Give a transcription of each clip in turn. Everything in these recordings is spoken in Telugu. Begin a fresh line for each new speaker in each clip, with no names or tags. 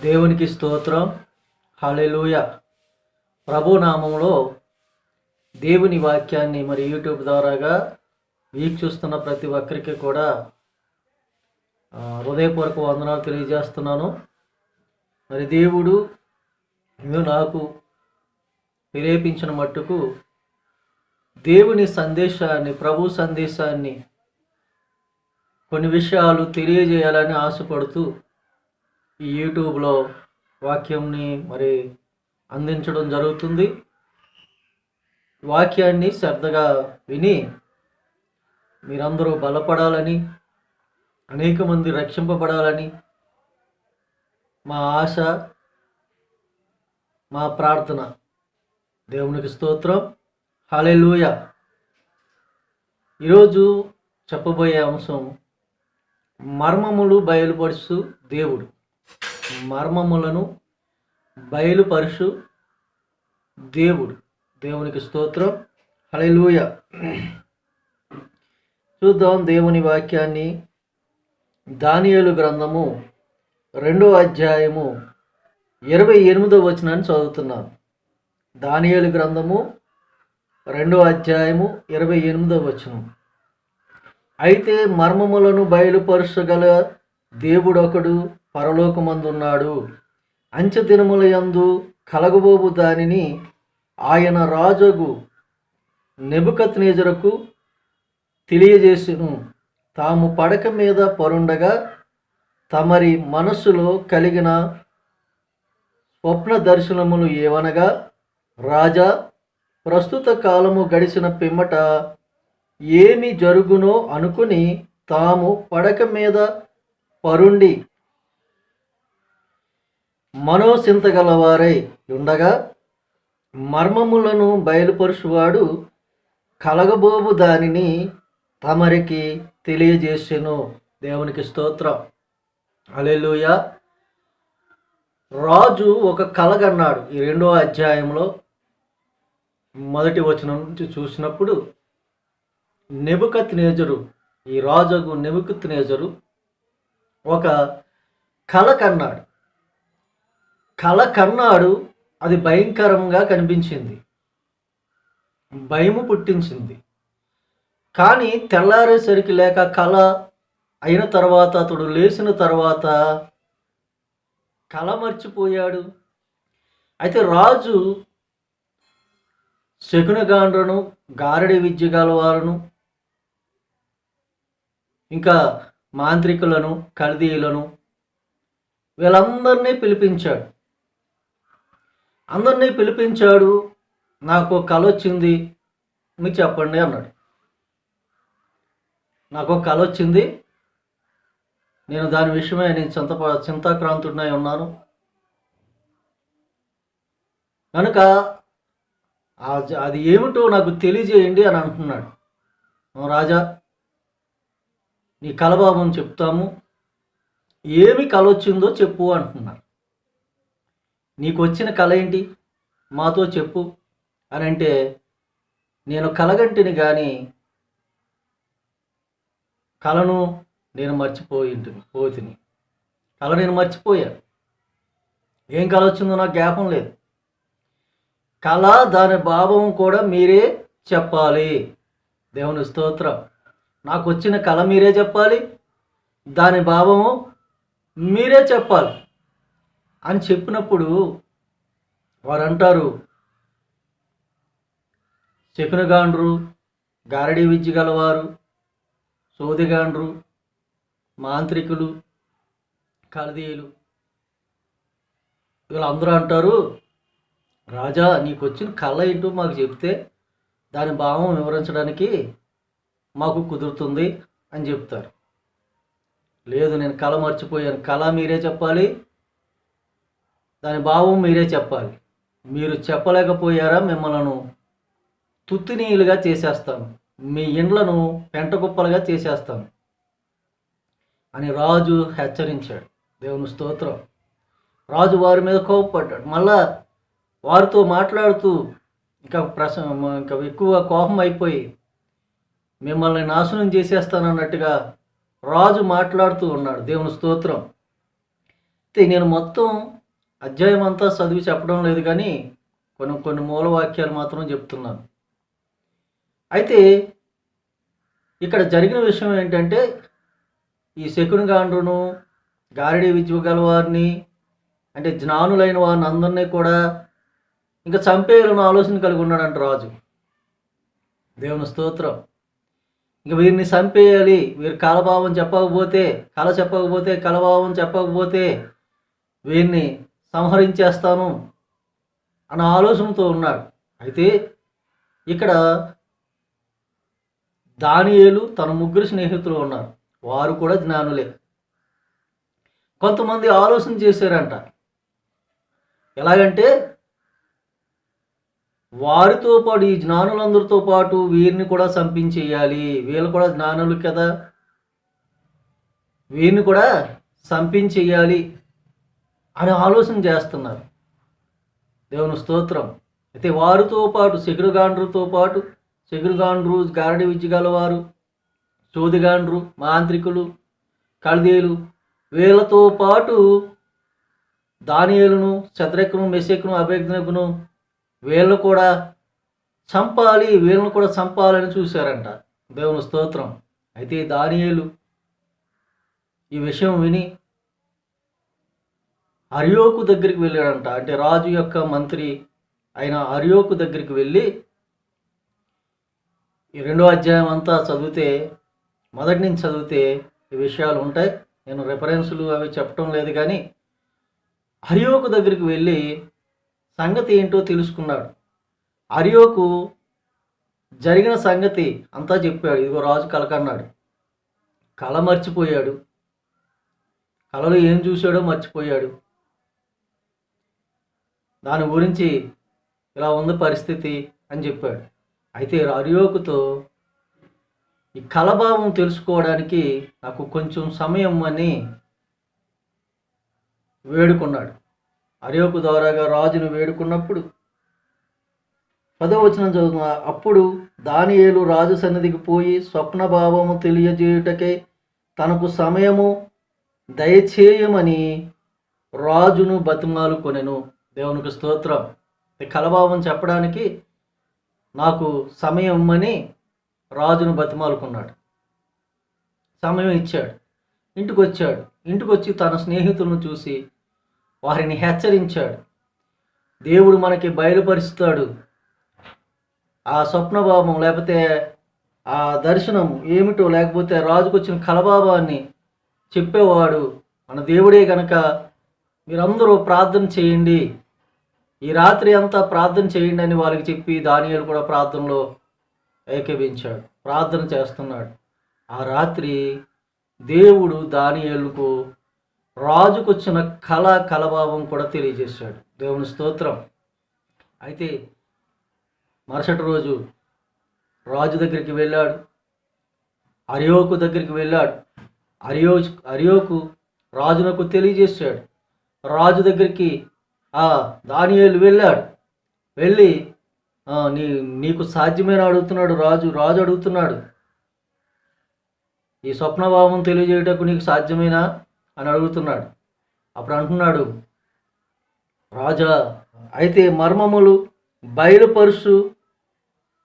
దేవునికి స్తోత్రం. హల్లెలూయా. ప్రభు నామంలో దేవుని వాక్యాన్ని మరి యూట్యూబ్ ద్వారాగా వీక్షిస్తున్న ప్రతి ఒక్కరికి కూడా హృదయపూర్వక వందనాలు తెలియజేస్తున్నాను. మరి దేవుడు నాకు ప్రేరేపించిన మట్టుకు దేవుని సందేశాన్ని, ప్రభు సందేశాన్ని కొన్ని విషయాలు తెలియజేయాలని ఆశపడుతూ ఈ యూట్యూబ్లో వాక్యంని మరి అందించడం జరుగుతుంది. వాక్యాన్ని శ్రద్ధగా విని మీరందరూ బలపడాలని, అనేక మంది రక్షింపబడాలని మా ఆశ, మా ప్రార్థన. దేవునికి స్తోత్రం. హల్లెలూయా. ఈరోజు చెప్పబోయే అంశం మర్మములు బయలుపరుచు దేవుడు. మర్మములను బయలుపరుచు దేవుడు. దేవునికి స్తోత్రం. హల్లెలూయా. చూద్దాం దేవుని వాక్యాన్ని. దానియేలు గ్రంథము 2వ అధ్యాయము 28వ వచనాన్ని చదువుతున్నాను. దానియేలు గ్రంథము 2వ అధ్యాయము 28వ వచనం. అయితే మర్మములను బయలుపరచగల దేవుడొకడు పరలోకమందున్నాడు. అంచె దినముల యందు కలగబోబు దానిని ఆయన రాజగు నెబుకద్నెజరుకు తెలియజేసెను. తాము పడక మీద పరుండగా తమరి మనస్సులో కలిగిన స్వప్న దర్శనములు ఏవనగా, రాజా, ప్రస్తుత కాలము గడిచిన పిమ్మట ఏమి జరుగునో అనుకుని తాము పడక మీద పరుండి మనోసింతగలవారై ఉండగా మర్మములను బయలుపరుచువాడు కలగబోబు దానిని తమరికి తెలియజేసెను. దేవునికి స్తోత్రం. హల్లెలూయా. రాజు ఒక కలగన్నాడు. ఈ 2వ అధ్యాయంలో 1వ వచనం నుంచి చూసినప్పుడు నెబుకద్నెజరు, ఈ రాజుకు నెబుకద్నెజరు ఒక కల కన్నాడు. కల కన్నాడు. అది భయంకరంగా కనిపించింది, భయము పుట్టించింది. కానీ తెల్లారేసరికి లేక కల అయిన తర్వాత, అతడు లేచిన తర్వాత కల మర్చిపోయాడు. అయితే రాజు శకునగాండ్రను, గారడి విద్య గలవారును, ఇంకా మాంత్రికులను, కల్దీయులను, వీళ్ళందరినీ పిలిపించాడు. నాకు కల వచ్చింది, మీరు చెప్పండి అన్నాడు. నాకు కల వచ్చింది, నేను దాని విషయమే నేను చింతాక్రాంతుడినై ఉన్నాను కనుక అది ఏమిటో నాకు తెలియజేయండి అని అంటున్నాడు. రాజా, నీ కలభావం చెప్తాము, ఏమి కల వచ్చిందో చెప్పు అంటున్నారు. నీకు వచ్చిన కల ఏంటి, మాతో చెప్పు అని అంటే, నేను కలగంటిని కానీ కలను నేను పోతిని. కల నేను మర్చిపోయా. ఏం కల వచ్చిందో నాకు జ్ఞాపం లేదు. కళ, దాని భావం కూడా మీరే చెప్పాలి. దేవుని స్తోత్రం. నాకు వచ్చిన కళ మీరే చెప్పాలి, దాని భావము మీరే చెప్పాలి అని చెప్పినప్పుడు వారు అంటారు, శకునగాండ్రు, గారడీ విద్య గలవారు, సోదిగాండ్రు, మాంత్రికులు, కల్దీయులు, వీళ్ళందరూ అంటారు, రాజా, నీకు వచ్చిన కళ ఏంటో మాకు చెప్తే దాని భావం వివరించడానికి మాకు కుదురుతుంది అని చెప్తారు. లేదు, నేను కళ మర్చిపోయాను, కళ మీరే చెప్పాలి, దాని భావం మీరే చెప్పాలి. మీరు చెప్పలేకపోయారా, మిమ్మల్ని తుత్తినీయులుగా చేసేస్తాను, మీ ఇండ్లను పెంటకుప్పలుగా చేసేస్తాను అని రాజు హెచ్చరించాడు. దేవుని స్తోత్రం. రాజు వారి మీద కోపపడ్డాడు. మళ్ళా వారితో మాట్లాడుతూ ఇంకా ఎక్కువ కోపం అయిపోయి మిమ్మల్ని నాశనం చేసేస్తానన్నట్టుగా రాజు మాట్లాడుతూ ఉన్నాడు. దేవుని స్తోత్రం. నేను మొత్తం అధ్యాయం అంతా చదివి చెప్పడం లేదు, కానీ కొన్ని కొన్ని మూలవాక్యాలు మాత్రం చెప్తున్నాను. అయితే ఇక్కడ జరిగిన విషయం ఏంటంటే, ఈ శకునిగాండ్రును గారడీ విద్య గలవారిని, అంటే జ్ఞానులైన వారిని అందరినీ కూడా ఇంకా చంపేయాలని ఆలోచన కలిగి ఉన్నాడంట రాజు. దేవుని స్తోత్రం. ఇంక వీరిని చంపేయాలి, వీరి కలభావం చెప్పకపోతే, కలభావం చెప్పకపోతే వీరిని సంహరించేస్తాను అన్న ఆలోచనతో ఉన్నాడు. అయితే ఇక్కడ దానియేలు తన ముగ్గురు స్నేహితులు ఉన్నారు. వారు కూడా జ్ఞానులే. కొంతమంది ఆలోచన చేశారంట. ఎలాగంటే, వారితో పాటు ఈ జ్ఞానులందరితో పాటు వీరిని కూడా చంపించేయాలి, వీళ్ళు కూడా జ్ఞానులు కదా, వీరిని కూడా చంపించేయాలి అని ఆలోచన చేస్తున్నారు. దేవుని స్తోత్రం. అయితే వారితో పాటు శకునగాండ్రు, గారడీ విద్య గలవారు, సోదిగాండ్రు, మాంత్రికులు, కల్దీయులు, వీళ్ళతో పాటు దానియేలును, శద్రకును, మెషకును, అబేద్నెగోను వీళ్ళను కూడా చంపాలని చూశారంట. దేవుని స్తోత్రం. అయితే దానియేలు ఈ విషయం విని అర్యోకు దగ్గరికి వెళ్ళాడంట. అంటే రాజు యొక్క మంత్రి అయిన అర్యోకు దగ్గరికి వెళ్ళి, ఈ 2వ అధ్యాయం అంతా చదివితే, మొదటి నుంచి చదివితే ఈ విషయాలు ఉంటాయి. నేను రెఫరెన్సులు అవి చెప్పడం లేదు, కానీ అర్యోకు దగ్గరికి వెళ్ళి సంగతి ఏంటో తెలుసుకున్నాడు. అర్యోకు జరిగిన సంగతి అంతా చెప్పాడు. ఇదిగో రాజు కలకన్నాడు. కల మర్చిపోయాడు, కలలో ఏం చూశాడో మర్చిపోయాడు. దాని గురించి ఇలా ఉంది పరిస్థితి అని చెప్పాడు. అయితే అర్యోకుతో ఈ కలభావం తెలుసుకోవడానికి నాకు కొంచెం సమయం అని వేడుకున్నాడు. అర్యోకు ద్వారాగా రాజును వేడుకున్నప్పుడు 10వ వచనం చదువుతున్నా. అప్పుడు దానియేలు రాజు సన్నిధికి పోయి స్వప్నభావము తెలియజేయుటకై తనకు సమయము దయచేయమని రాజును బతిమాలు కొనెను. దేవునికి స్తోత్రం. కలభావం చెప్పడానికి నాకు సమయం ఇమ్మని రాజును బతిమాలుకున్నాడు. సమయం ఇచ్చాడు. ఇంటికి వచ్చి తన స్నేహితులను చూసి వారిని హెచ్చరించాడు. దేవుడు మనకి బయలుపరుస్తాడు. ఆ స్వప్నభావం లేకపోతే ఆ దర్శనం ఏమిటో, లేకపోతే రాజుకు వచ్చిన కలభావాన్ని చెప్పేవాడు మన దేవుడే గనక మీరందరూ ప్రార్థన చేయండి, ఈ రాత్రి అంతా ప్రార్థన చేయండి అని వాళ్ళకి చెప్పి దానియేలు కూడా ప్రార్థనలో ఏకీభవించాడు. ప్రార్థన చేస్తున్నాడు. ఆ రాత్రి దేవుడు దానియేలుకు రాజుకు వచ్చిన కలభావం కూడా తెలియజేశాడు. దేవుని స్తోత్రం. అయితే మరుసటి రోజు రాజు దగ్గరికి వెళ్ళాడు, అర్యోకు దగ్గరికి వెళ్ళాడు. అర్యోకు రాజునకు తెలియజేశాడు. రాజు దగ్గరికి దానియేలు వెళ్ళాడు. వెళ్ళి నీకు సాధ్యమేనా అడుగుతున్నాడు. రాజు అడుగుతున్నాడు, ఈ స్వప్నభావం తెలియజేయటకు నీకు సాధ్యమేనా అని అడుగుతున్నాడు. అప్పుడు అంటున్నాడు, రాజా, అయితే మర్మములు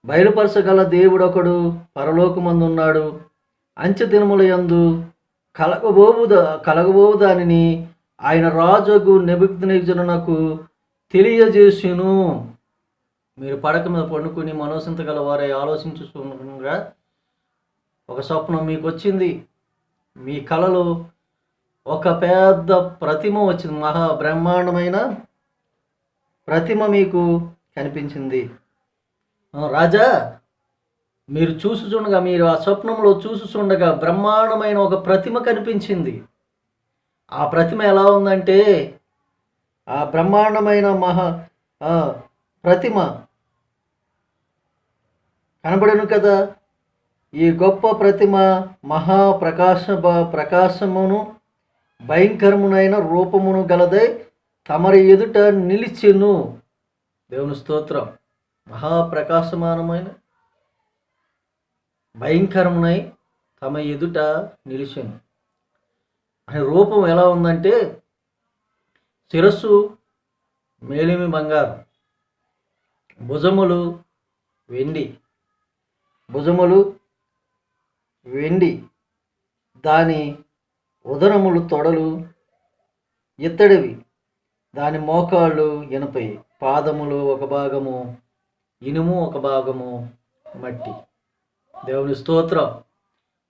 బయలుపరచగల దేవుడొకడు పరలోకమందున్నాడు. అంచె దినముల యందు కలగబోవు దానిని ఆయన రాజుకు నెబుకద్నెజరునకు తెలియజేసును. మీరు పడక మీద పండుకుని మనోసింత గల వారై ఆలోచించుగా ఒక స్వప్నం మీకు వచ్చింది. మీ కలలో ఒక పెద్ద ప్రతిమ వచ్చింది, మహా బ్రహ్మాండమైన ప్రతిమ మీకు కనిపించింది. రాజా, మీరు ఆ స్వప్నంలో చూసుచుండగా బ్రహ్మాండమైన ఒక ప్రతిమ కనిపించింది. ఆ ప్రతిమ ఎలా ఉందంటే, ఆ బ్రహ్మాండమైన ప్రతిమ కనబడను కదా. ఈ గొప్ప ప్రతిమ ప్రకాశమును భయంకరమునైన రూపమును గలదై తమరి ఎదుట నిలిచెను. దేవుని స్తోత్రం. మహాప్రకాశమానమైన భయంకరమునై తమ ఎదుట నిలిచెను. ఆయన రూపం ఎలా ఉందంటే, శిరస్సు మేలిమి బంగారం, భుజములు వెండి, భుజములు వెండి, దాని ఉదరములు తొడలు ఇత్తడివి, దాని మోకాళ్ళు ఇనపై, పాదములు ఒక భాగము ఇనుము ఒక భాగము మట్టి. దేవుని స్తోత్రం,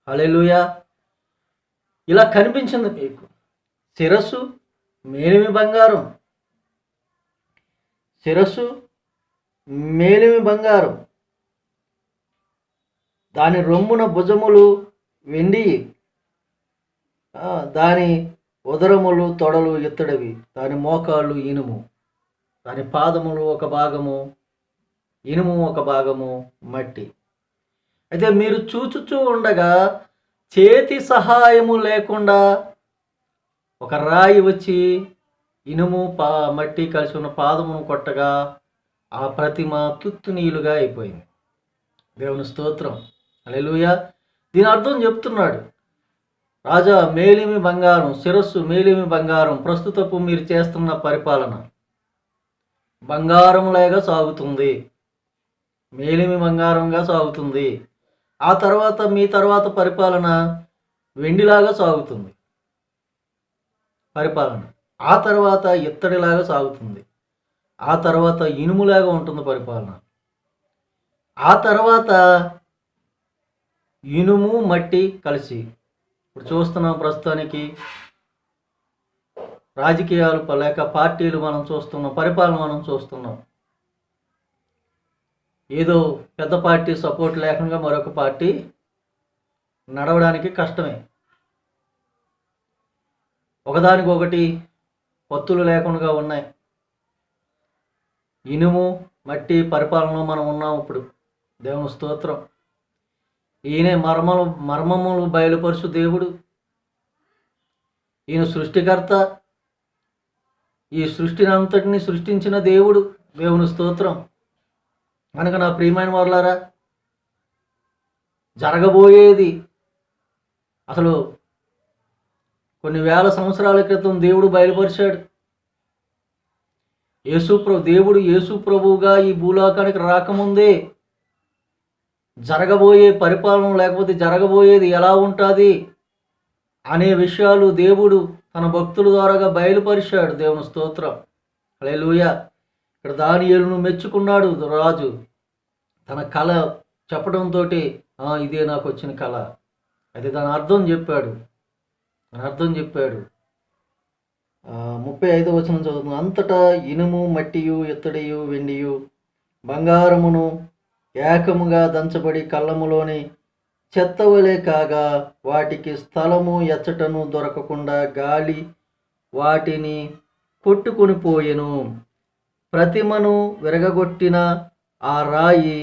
హల్లెలూయా. ఇలా కనిపించింది మీకు. శిరస్సు మేలిమి బంగారం, శిరస్సు మేలిమి బంగారం, దాని రొమ్మున భుజములు వెండి, దాని ఉదరములు తొడలు ఇత్తడివి, దాని మోకాళ్ళు ఇనుము, దాని పాదములు ఒక భాగము ఇనుము ఒక భాగము మట్టి. అయితే మీరు చూచుచూ ఉండగా చేతి సహాయము లేకుండా ఒక రాయి వచ్చి ఇనుము మట్టి కలిసి ఉన్న పాదమును కొట్టగా ఆ ప్రతిమ తుత్తునీలుగా అయిపోయింది. దేవుని స్తోత్రం, హల్లెలూయా. దీని అర్థం చెప్తున్నాడు రాజా. మేలిమి బంగారం, శిరస్సు మేలిమి బంగారం. ప్రస్తుతపు మీరు చేస్తున్న పరిపాలన బంగారంలాగా సాగుతుంది, మేలిమి బంగారంగా సాగుతుంది. ఆ తర్వాత మీ తర్వాత పరిపాలన వెండిలాగా సాగుతుంది పరిపాలన. ఆ తర్వాత ఇత్తడిలాగా సాగుతుంది. ఆ తర్వాత ఇనుములాగా ఉంటుంది పరిపాలన. ఆ తర్వాత ఇనుము మట్టి కలిసి ఇప్పుడు చూస్తున్నాం. ప్రస్తుతానికి రాజకీయాలు లేక పార్టీలు మనం చూస్తున్నాం, పరిపాలన మనం చూస్తున్నాం. ఏదో పెద్ద పార్టీ సపోర్ట్ లేకుండా మరొక పార్టీ నడవడానికి కష్టమే. ఒకదానికొకటి పొత్తులు లేకుండా ఉన్నాయి. ఇనుము మట్టి పరిపాలనలో మనం ఉన్నాం ఇప్పుడు. దేవుని స్తోత్రం. ఈయనే మర్మములు బయలుపరుచు దేవుడు. ఈయన సృష్టికర్త, ఈ సృష్టిని అంతటిని సృష్టించిన దేవుడు. దేవుని స్తోత్రం. కనుక నా ప్రియమైన వారులారా, జరగబోయేది అసలు కొన్ని వేల సంవత్సరాల క్రితం దేవుడు బయలుపరిచాడు. దేవుడు యేసు ప్రభువుగా ఈ భూలోకానికి రాకముందే జరగబోయే పరిపాలన లేకపోతే జరగబోయేది ఎలా ఉంటుంది అనే విషయాలు దేవుడు తన భక్తుల ద్వారాగా బయలుపరిచాడు. దేవుని స్తోత్రం, హల్లెలూయా. ఇక్కడ దానియేలును మెచ్చుకున్నాడు రాజు. తన కళ చెప్పడంతో ఇదే నాకు వచ్చిన కళ, అయితే దాని అర్థం చెప్పాడు. 35వ వచనం చదువుతుంది. అంతటా ఇనుము మట్టియు ఇత్తడియు వెండియు బంగారమును ఏకముగా దంచబడి కళ్ళములోని చెత్తవలే కాగా వాటికి స్థలము ఎచ్చటను దొరకకుండా గాలి వాటిని కొట్టుకొని పోయెను. ప్రతిమను విరగగొట్టిన ఆ రాయి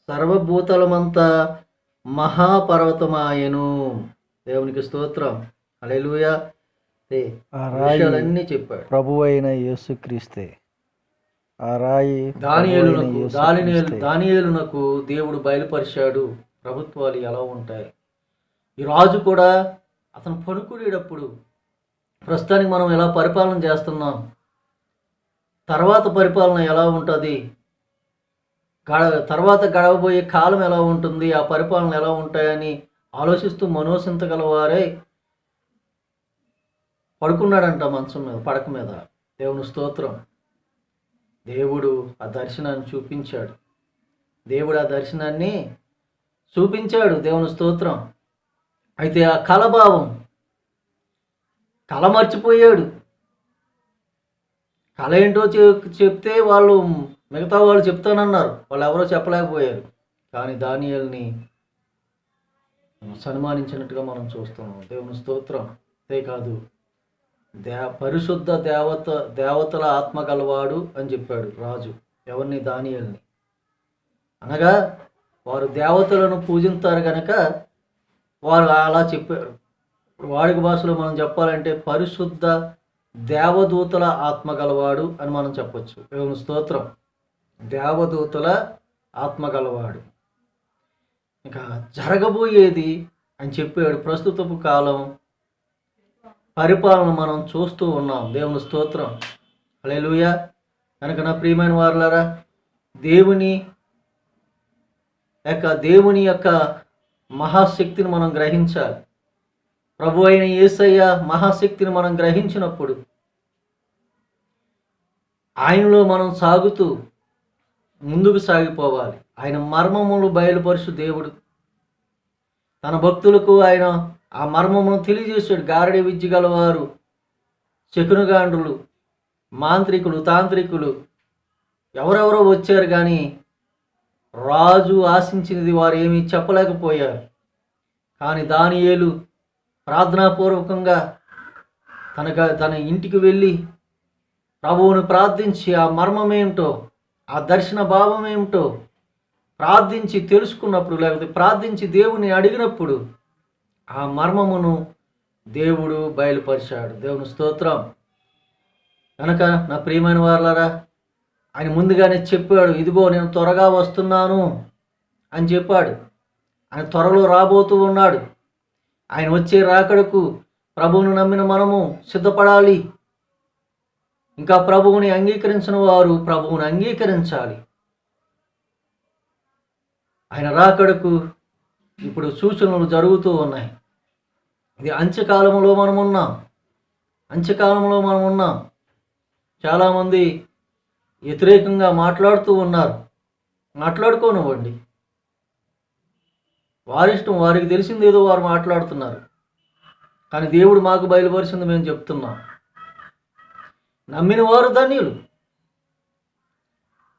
సర్వభూతలమంతా మహాపర్వతమాయెను. దేవునికి స్తోత్రం, హల్లెలూయా. విషయాలన్నీ చెప్పాడు
ప్రభు అయిన యేసుక్రీస్తే. ఆ రాయి
దానియేలునకు దేవుడు బయలుపరిచాడు ప్రభుత్వాలు ఎలా ఉంటాయి. ఈ రాజు కూడా అతను పనుకునేటప్పుడు ప్రస్తుతానికి మనం ఎలా పరిపాలన చేస్తున్నాం, తర్వాత పరిపాలన ఎలా ఉంటుంది, తర్వాత గడవబోయే కాలం ఎలా ఉంటుంది, ఆ పరిపాలన ఎలా ఉంటాయని ఆలోచిస్తూ మనోసింతగలవారే పడుకున్నాడంట మంచం మీద, పడక మీద. దేవుని స్తోత్రం. దేవుడు ఆ దర్శనాన్ని చూపించాడు. దేవుని స్తోత్రం. అయితే ఆ కలభావం కళ మర్చిపోయాడు. కళ ఏంటో చెప్తే మిగతా వాళ్ళు చెప్తానన్నారు, వాళ్ళు ఎవరో చెప్పలేకపోయారు. కానీ దానియేలుని సన్మానించినట్టుగా మనం చూస్తున్నాం. దేవుని స్తోత్రం. అంతేకాదు పరిశుద్ధ దేవతల ఆత్మ గలవాడు అని చెప్పాడు రాజు. ఎవరిని? దానియేలుని. అనగా వారు దేవతలను పూజిస్తారు కనుక వారు అలా చెప్పారు. వాడికి భాషలో మనం చెప్పాలంటే పరిశుద్ధ దేవదూతల ఆత్మ గలవాడు అని మనం చెప్పొచ్చు. దేవుని స్తోత్రం. దేవదూతల ఆత్మ గలవాడు. ఇంకా జరగబోయేది అని చెప్పాడు. ప్రస్తుతపు కాలం పరిపాలన మనం చూస్తూ ఉన్నాం. దేవుని స్తోత్రం. హల్లెలూయా. కనుక నా ప్రియమైన వారలారా, దేవుని యొక్క మహాశక్తిని మనం గ్రహించాలి. ప్రభు అయిన యేసయ్య మహాశక్తిని మనం గ్రహించినప్పుడు ఆయనలో మనం సాగుతూ ముందుకు సాగిపోవాలి. ఆయన మర్మములు బయలుపరుచు దేవుడు. తన భక్తులకు ఆయన ఆ మర్మమును తెలియజేశాడు. గారడి విద్య గలవారు, శకునగాండ్రులు, మాంత్రికులు, తాంత్రికులు ఎవరెవరో వచ్చారు, కానీ రాజు ఆశించినది వారు ఏమీ చెప్పలేకపోయారు. కానీ దానియేలు ప్రార్థనాపూర్వకంగా తన ఇంటికి వెళ్ళి ప్రభువుని ప్రార్థించి ఆ మర్మం ఏమిటో, ఆ దర్శన భావం ఏమిటో ప్రార్థించి తెలుసుకున్నప్పుడు, లేకపోతే ప్రార్థించి దేవుని అడిగినప్పుడు ఆ మర్మమును దేవుడు బయలుపరిచాడు. దేవుని స్తోత్రం. కనుక నా ప్రియమైన వారలారా, ఆయన ముందుగానే చెప్పాడు, ఇదిగో నేను త్వరగా వస్తున్నాను అని చెప్పాడు. ఆయన త్వరలో రాబోతూ ఉన్నాడు. ఆయన వచ్చే రాకడకు ప్రభువును నమ్మిన మనము సిద్ధపడాలి. ఇంకా ప్రభువుని అంగీకరించిన వారు ప్రభువుని అంగీకరించాలి. ఆయన రాకడకు ఇప్పుడు సూచనలు జరుగుతూ ఉన్నాయి. ఇది అంత్యకాలంలో మనం ఉన్నాం. చాలామంది వ్యతిరేకంగా మాట్లాడుతూ ఉన్నారు. మాట్లాడుకోనివ్వండి. వారిష్టం, వారికి తెలిసింది ఏదో వారు మాట్లాడుతున్నారు. కానీ దేవుడు మాకు బయలుపరిచింది మేము చెప్తున్నాం. నమ్మిన వారు ధన్యులు.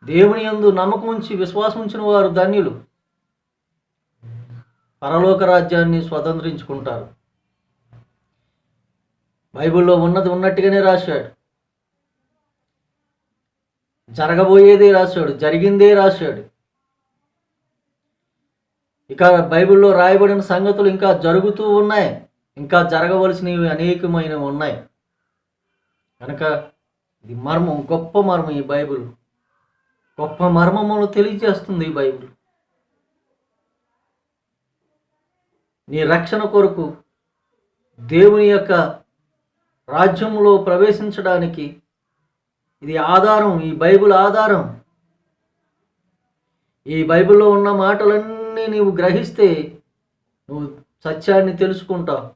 దేవుని యందు నమ్మకం ఉంచి విశ్వాసం ఉంచిన వారు ధన్యులు. పరలోక రాజ్యాన్ని స్వతంత్రించుకుంటారు. బైబిల్లో ఉన్నది ఉన్నట్టుగానే రాశాడు. జరగబోయేదే రాశాడు, జరిగిందే రాశాడు. ఇక బైబిల్లో రాయబడిన సంగతులు ఇంకా జరుగుతూ ఉన్నాయి. ఇంకా జరగవలసినవి అనేకమైనవి ఉన్నాయి. కనుక ఇది మర్మం, గొప్ప మర్మం. ఈ బైబిల్ గొప్ప మర్మములు తెలియజేస్తుంది. ఈ బైబిల్ నీ రక్షణ కొరకు దేవుని యొక్క రాజ్యంలో ప్రవేశించడానికి ఇది ఆధారం. ఈ బైబిల్ ఆధారం. ఈ బైబిల్లో ఉన్న మాటలన్నీ నీవు గ్రహిస్తే నువ్వు సత్యాన్ని తెలుసుకుంటావు.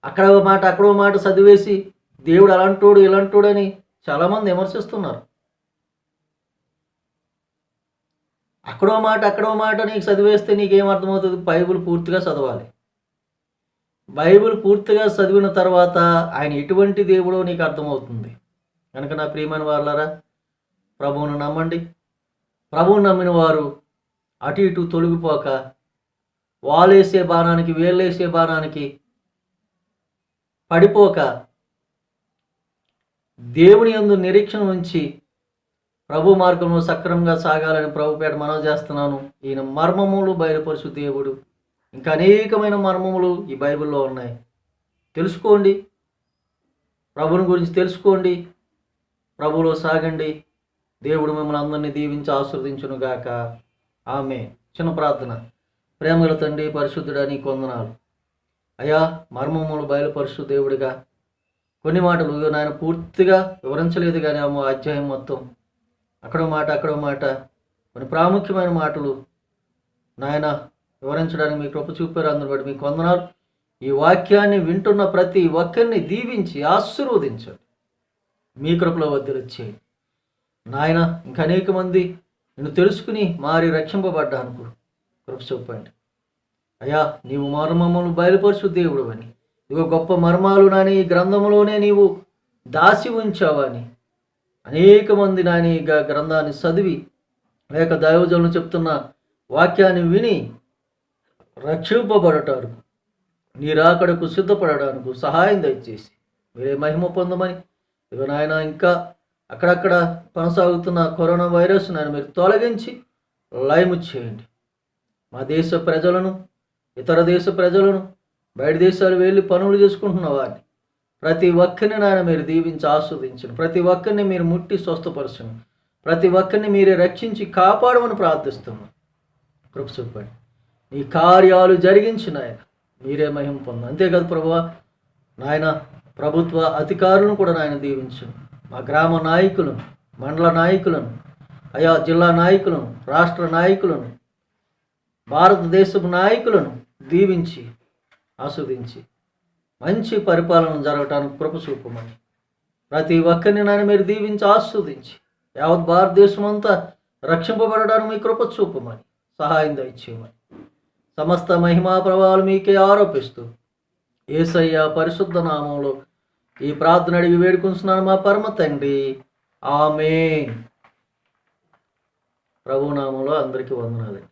అక్కడో మాట చదివేసి దేవుడు అలాంటోడు ఇలాంటోడని చాలామంది విమర్శిస్తున్నారు. అక్కడో మాట నీకు చదివేస్తే నీకేమర్థమవుతుంది? బైబిల్ పూర్తిగా చదవాలి. బైబిల్ పూర్తిగా చదివిన తర్వాత ఆయన ఎటువంటి దేవుడో నీకు అర్థమవుతుంది. కనుక నా ప్రియమైన వారలారా, ప్రభువును నమ్మండి. ప్రభువును నమ్మిన వారు అటు ఇటు తొలగిపోక వాలేసే బాణానికి వేళ్ళేసే బాణానికి పడిపోక దేవుని యందు నిరీక్షణ ఉంచి ప్రభు మార్గంలో సక్రమంగా సాగాలని ప్రభుపేట మనవి చేస్తున్నాను. ఈయన మర్మములు బయలుపరుచు దేవుడు. ఇంకా అనేకమైన మర్మములు ఈ బైబిల్లో ఉన్నాయి. తెలుసుకోండి. ప్రభుని గురించి తెలుసుకోండి. ప్రభువులో సాగండి. దేవుడు మిమ్మల్ని అందరినీ దీవించి ఆశీర్వదించునుగాక. ఆమేన్. చిన్న ప్రార్థన. ప్రేమగల తండ్రి, పరిశుద్ధుడా, నీకు వందనాలు. అయ్యా, మర్మములు బయలుపరుచు దేవుడిగా కొన్ని మాటలు నాయన పూర్తిగా వివరించలేదు, కానీ ఆ అధ్యాయం మొత్తం అక్కడో మాట కొన్ని ప్రాముఖ్యమైన మాటలు నాయన వివరించడానికి మీ కృప చూపారు. అందరూ బట్టి మీకు వందనాలు. ఈ వాక్యాన్ని వింటున్న ప్రతి ఒక్కరిని దీవించి ఆశీర్వదించండి. మీ కృపలో వద్దలొచ్చేయండి నాయన. ఇంకా అనేక మంది నిన్ను తెలుసుకుని మారి రక్షింపబడ్డానికి కృప చూపండి అయ్యా. నీవు మర్మములు బయలుపరుచు దేవుడు అని, ఇదిగో గొప్ప మర్మాలు నాని ఈ గ్రంథంలోనే నీవు దాసి ఉంచావని అనేక మంది నాని గ్రంథాన్ని చదివి లేక దైవజనులు చెప్తున్న వాక్యాన్ని విని రక్షింపబడటానికి, నీ రాకడకు సిద్ధపడడానికి సహాయం దయచేసి మీరే మహిమ పొందమని, ఇదిగో నాయన ఇంకా అక్కడక్కడ కొనసాగుతున్న కరోనా వైరస్ నాయన మీరు తొలగించి లయము చేయండి. మా దేశ ప్రజలను, ఇతర దేశ ప్రజలను, బయట దేశాలు వెళ్ళి పనులు చేసుకుంటున్న వారిని ప్రతి ఒక్కరిని నాయన మీరు దీవించి ఆస్వాదించండి. ప్రతి ఒక్కరిని మీరు ముట్టి స్వస్థపరచండి. ప్రతి ఒక్కరిని మీరే రక్షించి కాపాడమని ప్రార్థిస్తున్నాం. కృప చూపండి. నీ కార్యాలు జరిగించిన ఆయన మీరే మహిమ పొందాలి. అంతేకాదు ప్రభువా, నాయన ప్రభుత్వ అధికారులను కూడా నాయన దీవించు. మా గ్రామ నాయకులను, మండల నాయకులను, అయా జిల్లా నాయకులను, రాష్ట్ర నాయకులను, భారతదేశపు నాయకులను దీవించి ఆస్వాదించి మంచి పరిపాలన జరగటానికి కృప చూపమని, ప్రతి ఒక్కరిని నాయన మీరు దీవించి ఆస్వాదించి యావత్ భారతదేశం అంతా రక్షింపబడడానికి మీ కృప చూపమని, సహాయం దయచేయమని, సమస్త మహిమా ప్రభావాలు మీకే ఆరోపిస్తూ యేసయ్య పరిశుద్ధ నామంలో ఈ ప్రార్థన అడిగి వేడుకుంటున్నాను మా పరమ తండ్రి. ఆమేన్. ప్రభునామంలో అందరికీ వందనాలండి.